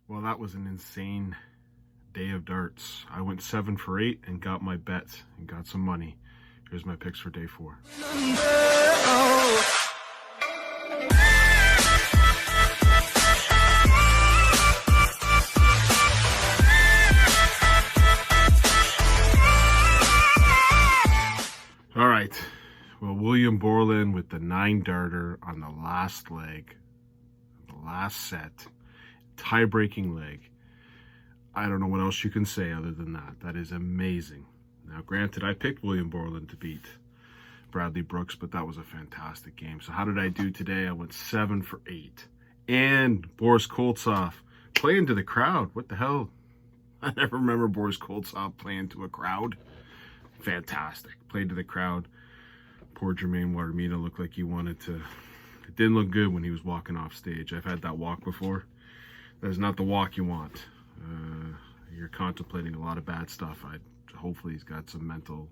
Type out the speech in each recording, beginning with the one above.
Well, that was an insane day of darts. I went 7 for 8 and got my bet and got some money. Here's my picks for day 4. All right. Well, William Borland with the 9-darter on the last leg, the last set, tie-breaking leg. I don't know what else you can say other than that. That is amazing. Now, granted, I picked William Borland to beat Bradley Brooks, but that was a fantastic game. So how did I do today? I went 7 for 8. And Boris Koltsov playing to the crowd. What the hell? I never remember Boris Koltsov playing to a crowd. Fantastic. Played to the crowd. Poor Jermaine Watermina looked like he wanted to. It didn't look good when he was walking off stage. I've had that walk before. That is not the walk you want. You're contemplating a lot of bad stuff. Hopefully he's got some mental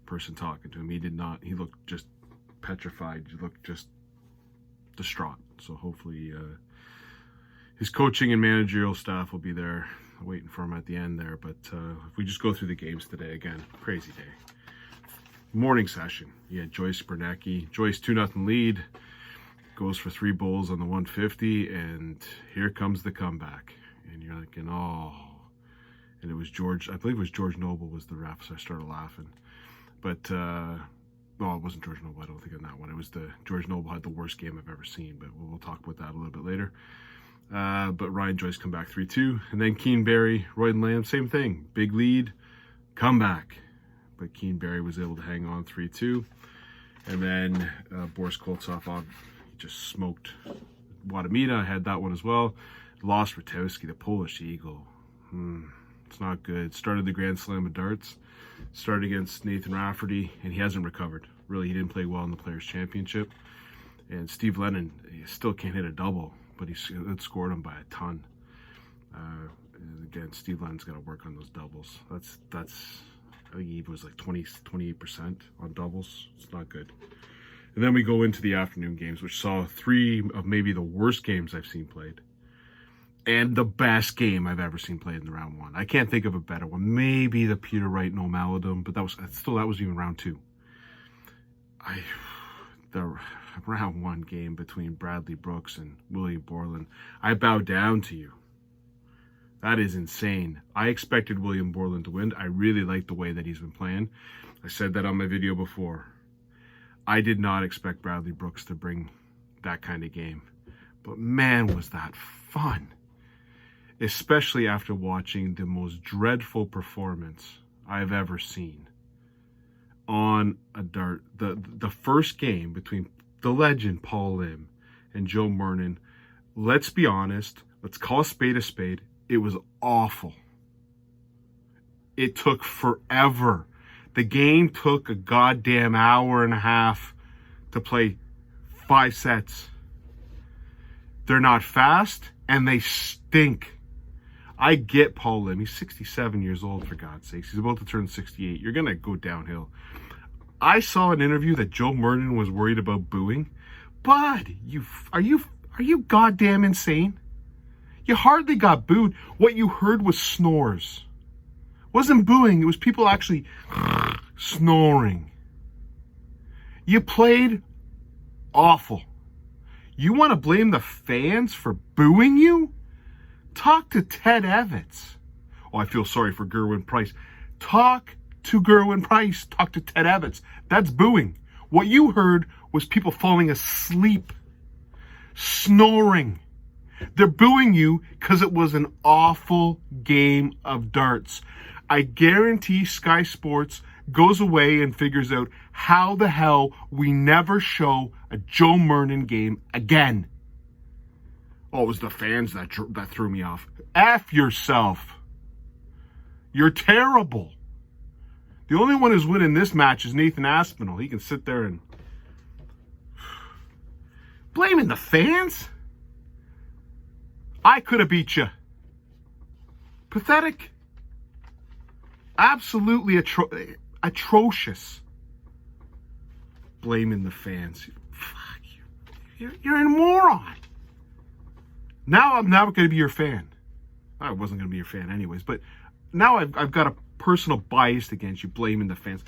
person talking to him. He did not. He looked just petrified. He looked just distraught. So hopefully his coaching and managerial staff will be there waiting for him at the end there. But if we just go through the games today, again, crazy day. Morning session. Yeah, Joyce Bernacki. Joyce 2-0 lead. Goes for 3 bowls on the 150, and here comes the comeback. And you're thinking, oh. And it was George, I believe it was George Noble was the ref, so I started laughing. But, well, it wasn't George Noble, I don't think on that one. It was George Noble had the worst game I've ever seen, but we'll talk about that a little bit later. But Ryan Joyce come back 3-2. And then Keen Barry, Royden Lamb, same thing. Big lead, comeback. But Keen Barry was able to hang on 3-2. And then Boris Koltsov just smoked Watamina. I had that one as well. Lost Ratowski, the Polish Eagle. It's not good. Started the Grand Slam of darts. Started against Nathan Rafferty, and he hasn't recovered. Really, he didn't play well in the Players' Championship. And Steve Lennon, he still can't hit a double, but he outscored him by a ton. Again, Steve Lennon's got to work on those doubles. That's I think he was like 28% on doubles. It's not good. And then we go into the afternoon games, which saw 3 of maybe the worst games I've seen played. And the best game I've ever seen played in the round 1. I can't think of a better one. Maybe the Peter Wright No Maladum, but that was even round 2. The round 1 game between Bradley Brooks and William Borland, I bow down to you. That is insane. I expected William Borland to win. I really like the way that he's been playing. I said that on my video before. I did not expect Bradley Brooks to bring that kind of game. But man, was that fun. Especially after watching the most dreadful performance I've ever seen on a dart. The first game between the legend Paul Lim and Joe Murnan, let's be honest, let's call a spade a spade. It was awful. It took forever. The game took a goddamn hour and a half to play 5 sets. They're not fast, and they stink. I get Paul Lim. He's 67 years old, for God's sakes. He's about to turn 68. You're going to go downhill. I saw an interview that Joe Murnan was worried about booing. Bud, are you goddamn insane? You hardly got booed. What you heard was snores. It wasn't booing. It was people actually snoring. You played awful. You want to blame the fans for booing you? Talk to Ted Evans. Oh, I feel sorry for Gerwin Price. Talk to Gerwin Price. Talk to Ted Evans. That's booing. What you heard was people falling asleep, snoring. They're booing you because it was an awful game of darts. I guarantee Sky Sports goes away and figures out how the hell we never show a Joe Murnan game again. Oh, it was the fans that threw me off. F yourself. You're terrible. The only one who's winning this match is Nathan Aspinall. He can sit there and... Blaming the fans? I could have beat you. Pathetic. Absolutely atrocious. Blaming the fans. Fuck you. You're a moron. Now I'm never going to be your fan. I wasn't going to be your fan anyways, but now I've got a personal bias against you, blaming the fans.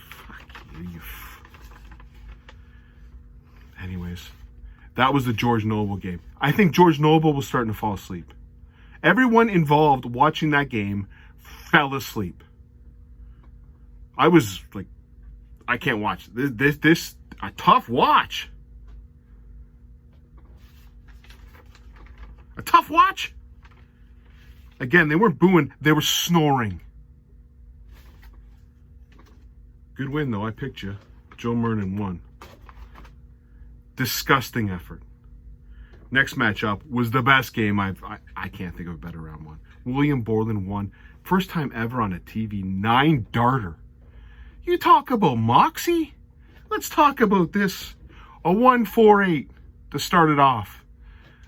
Fuck you. Anyways, that was the George Noble game. I think George Noble was starting to fall asleep. Everyone involved watching that game fell asleep. I was like, I can't watch this a tough watch. A tough watch. Again, they weren't booing, they were snoring. Good win though, I picked you. Joe Murnan won. Disgusting effort. Next matchup was the best game I can't think of a better round one. William Borland won. First time ever on a TV, 9-darter. You talk about moxie? Let's talk about this. A 1-4-8 to start it off.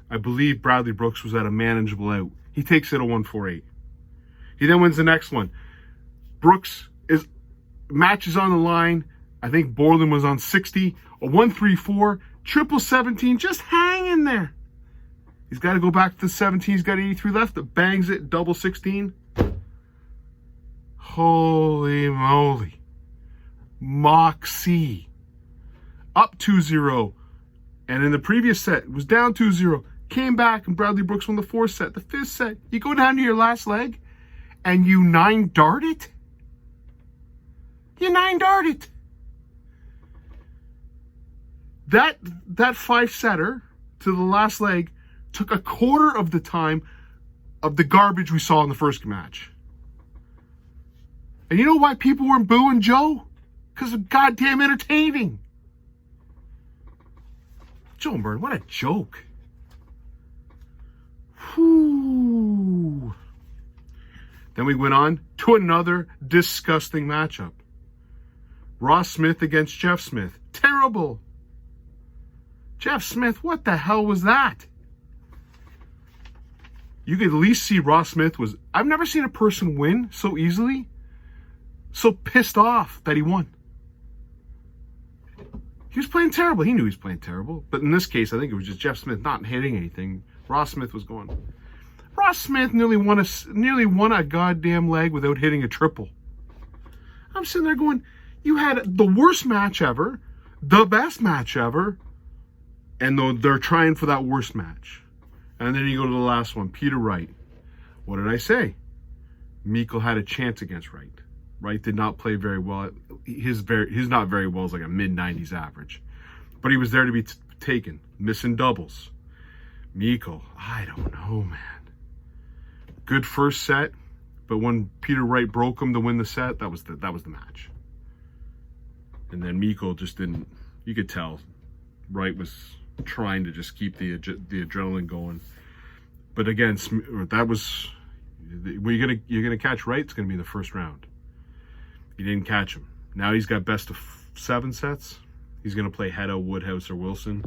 I believe Bradley Brooks was at a manageable out. He takes it a 1-4-8. He then wins the next one. Brooks matches on the line. I think Borland was on 60. A 1-3-4. Triple 17, just hanging there. He's got to go back to the 17. He's got 83 left. Bangs it, double 16. Holy moly. Moxie. Up 2-0. And in the previous set, it was down 2-0. Came back and Bradley Brooks won the fourth set. The fifth set, you go down to your last leg and you 9-dart it? You 9-dart it. That 5-setter to the last leg took a quarter of the time of the garbage we saw in the first match. And you know why people weren't booing Joe? Because of goddamn entertaining. Joe Murnan, what a joke. Whew. Then we went on to another disgusting matchup. Ross Smith against Jeff Smith. Terrible. Jeff Smith, what the hell was that? You could at least see Ross Smith was... I've never seen a person win so easily, so pissed off that he won. He was playing terrible. He knew he was playing terrible. But in this case, I think it was just Jeff Smith not hitting anything. Ross Smith was going. Ross Smith nearly won a goddamn leg without hitting a triple. I'm sitting there going, you had the worst match ever, the best match ever, and they're trying for that worst match. And then you go to the last one, Peter Wright. What did I say? Mikkel had a chance against Wright. Wright did not play very well. He's not very well as like a mid-90s average. But he was there to be taken. Missing doubles. Mikkel, I don't know, man. Good first set, but when Peter Wright broke him to win the set, that was the match. And then Mikkel just didn't. You could tell Wright was trying to just keep the adrenaline going. But again, that was when you're gonna catch Wright. It's gonna be in the first round. He didn't catch him. Now he's got best of 7 sets. He's gonna play Hedo, Woodhouse, or Wilson.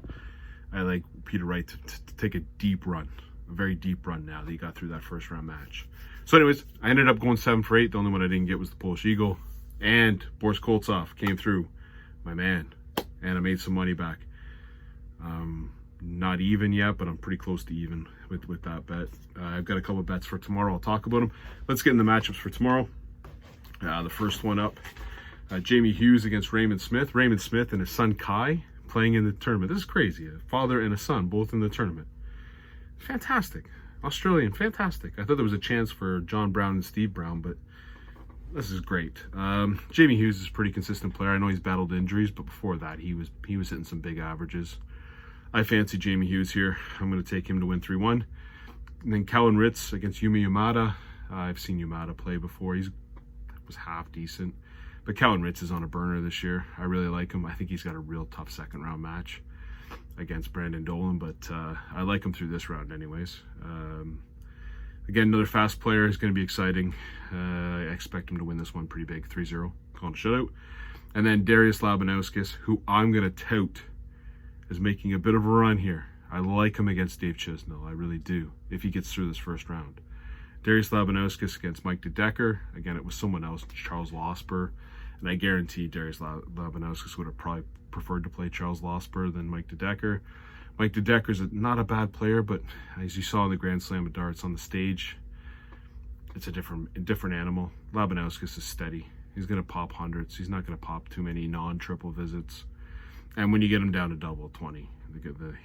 I like Peter Wright to take a deep run, a very deep run now that he got through that first round match. So anyways, I ended up going 7 for 8. The only one I didn't get was the Polish Eagle. And Boris Koltsov came through, my man. And I made some money back. Not even yet, but I'm pretty close to even with that bet. I've got a couple of bets for tomorrow. I'll talk about them. Let's get in the matchups for tomorrow. The first one up, Jamie Hughes against Raymond Smith. Raymond Smith and his son Kai playing in the tournament. This is crazy. A father and a son both in the tournament. Fantastic. Australian, fantastic. I thought there was a chance for John Brown and Steve Brown, but this is great. Jamie Hughes is a pretty consistent player. I know he's battled injuries, but before that, he was hitting some big averages. I fancy Jamie Hughes here. I'm going to take him to win 3-1. And then Cowan Ritz against Yumi Yamada. I've seen Yamada play before. He was half decent. But Cowan Ritz is on a burner this year. I really like him. I think he's got a real tough second round match against Brandon Dolan, but I like him through this round anyways. Again, another fast player is going to be exciting. I expect him to win this one pretty big, 3-0, calling a shutout. And then Darius Labanauskas, who I'm going to tout, is making a bit of a run here. I like him against Dave Chisnell. I really do, if he gets through this first round. Darius Labanauskas against Mike DeDecker. Again, it was someone else, Charles Losper. And I guarantee Darius Labanauskas would have probably preferred to play Charles Losper than Mike DeDecker. Mike DeDecker's not a bad player, but as you saw in the Grand Slam of Darts on the stage, it's a different animal. Labanowskis is steady. He's going to pop hundreds. He's not going to pop too many non-triple visits. And when you get him down to double 20,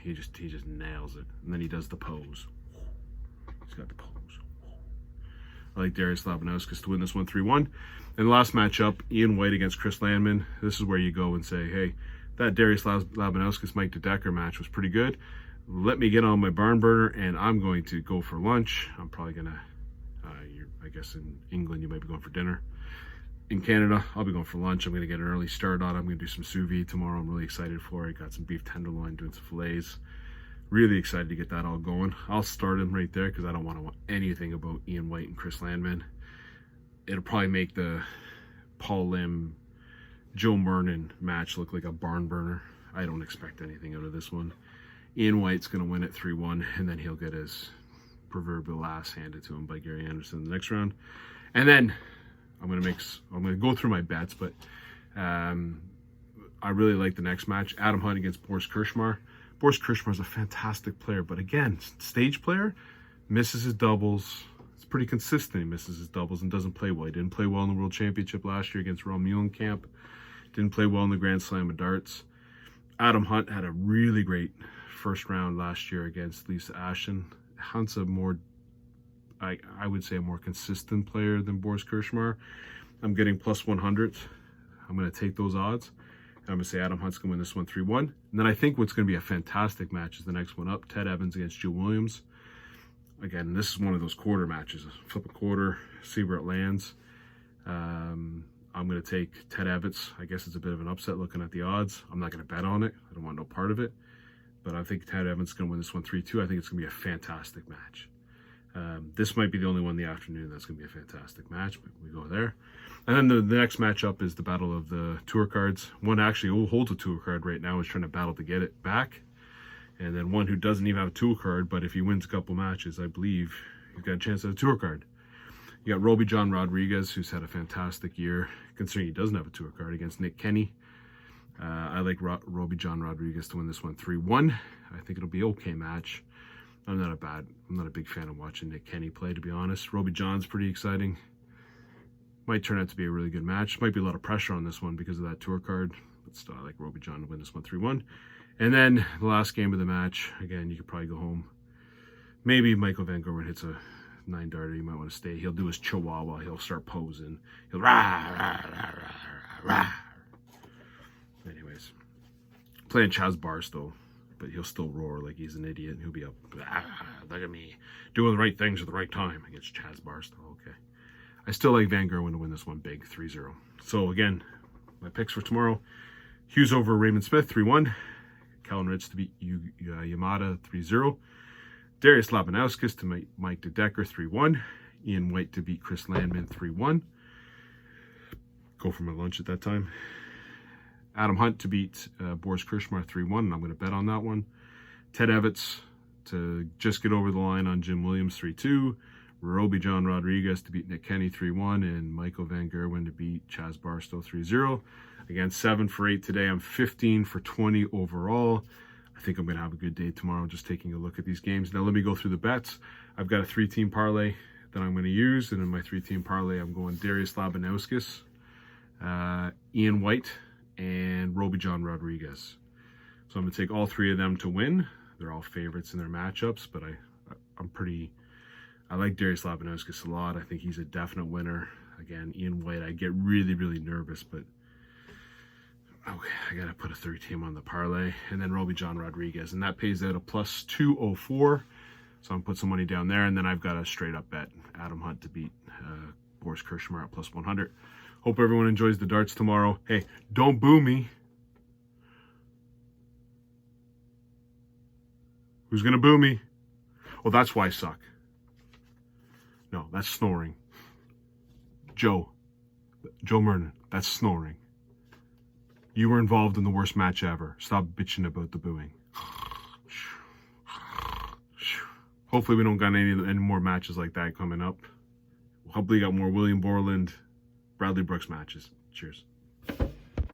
he just nails it. And then he does the pose. He's got the pose. I like Darius Labanowskis to win this one 3-1. And the last matchup, Ian White against Chris Landman. This is where you go and say, hey, that Darius Labanowskis Mike DeDecker match was pretty good. Let me get on my barn burner, and I'm going to go for lunch. I'm probably going to, I guess in England you might be going for dinner. In Canada, I'll be going for lunch. I'm going to get an early start on it. I'm going to do some sous vide tomorrow. I'm really excited for it. Got some beef tenderloin, doing some fillets. Really excited to get that all going. I'll start him right there because I don't want to know anything about Ian White and Chris Landman. It'll probably make the Paul Lim, Joe Murnan match look like a barn burner. I don't expect anything out of this one. Ian White's going to win it 3-1, and then he'll get his proverbial ass handed to him by Gary Anderson in the next round. And then I'm going to go through my bets, but I really like the next match. Adam Hunt against Boris Kirchmar. Boris Kirchmar is a fantastic player, but again, stage player, misses his doubles. It's pretty consistent. He misses his doubles and doesn't play well. He didn't play well in the World Championship last year against Ron Muhlenkamp. Didn't play well in the Grand Slam of Darts. Adam Hunt had a really great first round last year against Lisa Ashton. Hunt's a more, I would say, a more consistent player than Boris Kirchmar. I'm getting plus 100. I'm going to take those odds. I'm going to say Adam Hunt's going to win this one 3-1. And then I think what's going to be a fantastic match is the next one up. Ted Evans against Joe Williams. Again, this is one of those quarter matches. Flip a quarter, see where it lands. I'm going to take Ted Evans. I guess it's a bit of an upset looking at the odds. I'm not going to bet on it. I don't want no part of it. But I think Ted Evans is going to win this one 3-2. I think it's going to be a fantastic match. This might be the only one in the afternoon that's going to be a fantastic match, but we go there. And then the next matchup is the battle of the tour cards. One actually holds a tour card right now is trying to battle to get it back. And then one who doesn't even have a tour card, but if he wins a couple matches, I believe he's got a chance at a tour card. You got Roby John Rodriguez, who's had a fantastic year, considering he doesn't have a tour card, against Nick Kenny. I like Roby John Rodriguez to win this one 3-1. I think it'll be an okay match. I'm not a big fan of watching Nick Kenny play, to be honest. Roby John's pretty exciting. Might turn out to be a really good match. Might be a lot of pressure on this one because of that tour card. But still, I like Roby John to win this one 3-1. And then the last game of the match, again, you could probably go home. Maybe Michael Van Gerwen hits a 9-darter. You might want to stay. He'll do his chihuahua. He'll start posing. He'll rah, rah, rah, rah, rah. Anyways, playing Chaz Barstow, but he'll still roar like he's an idiot. And he'll be up, look at me, doing the right things at the right time against Chaz Barstow. Okay. I still like Van Gerwen to win this one big, 3-0. So again, my picks for tomorrow: Hughes over Raymond Smith, 3-1. Calvin Ritz to beat Yamada, 3-0. Darius Labanowskis to Mike DeDecker, 3-1. Ian White to beat Chris Landman, 3-1. Go for my lunch at that time. Adam Hunt to beat Boris Kirchmar, 3-1, and I'm going to bet on that one. Ted Evans to just get over the line on Jim Williams, 3-2. Roby John Rodriguez to beat Nick Kenny, 3-1. And Michael Van Gerwen to beat Chaz Barstow, 3-0. Again, 7 for 8 today. I'm 15 for 20 overall. I think I'm going to have a good day tomorrow just taking a look at these games. Now let me go through the bets. I've got a 3-team parlay that I'm going to use. And in my 3-team parlay, I'm going Darius Labanowskis, Ian White, and Roby John Rodriguez. So I'm going to take all 3 of them to win. They're all favorites in their matchups, but I like Darius Labanowskis a lot. I think he's a definite winner. Again, Ian White, I get really, really nervous, but okay, I got to put a 3-team on the parlay. And then Roby John Rodriguez, and that pays out a plus 204. So I'm going to put some money down there, and then I've got a straight-up bet, Adam Hunt to beat Boris Kirchmar at plus 100. Hope everyone enjoys the darts tomorrow. Hey, don't boo me. Who's going to boo me? Well, that's why I suck. No, that's snoring. Joe Murnan, that's snoring. You were involved in the worst match ever. Stop bitching about the booing. Hopefully we don't got any more matches like that coming up. Hopefully we got more William Borland, Bradley Brooks matches. Cheers.